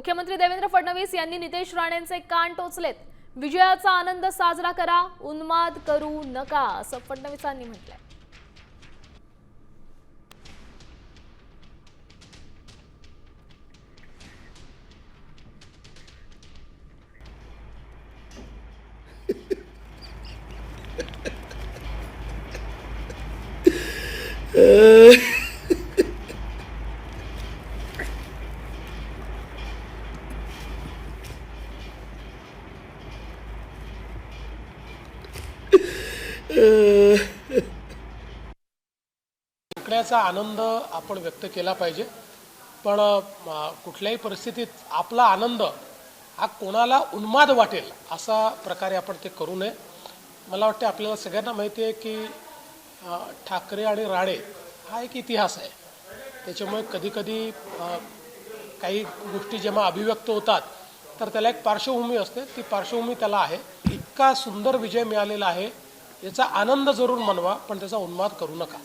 मुख्यमंत्री देवेंद्र फडणवीस यांनी नितेश राणेंचे कान टोचलेत। विजयाचा आनंद साजरा करा, उन्माद करू नका, असं फडणवीसांनी म्हटलंय। जिंकण्याचा आनंद आपण व्यक्त केला पाहिजे, पण कुठल्याही परिस्थितीत आपला आनंद हा कोणाला उन्माद वाटेल असा प्रकारे आपण ते करू नये। मला वाटतं आपल्याला सगळ्यांना माहिती आहे की ठाकरे आणि राणे हा एक इतिहास आहे। त्याच्यामुळे कधीकधी काही गोष्टी जेव्हा अभिव्यक्त होतात तर त्याला एक पार्श्वभूमी असते, ती पार्श्वभूमी त्याला आहे। इतका सुंदर विजय मिळालेला आहे, याचा आनंद जरूर मनवा, पण त्याचा उन्माद करू नका।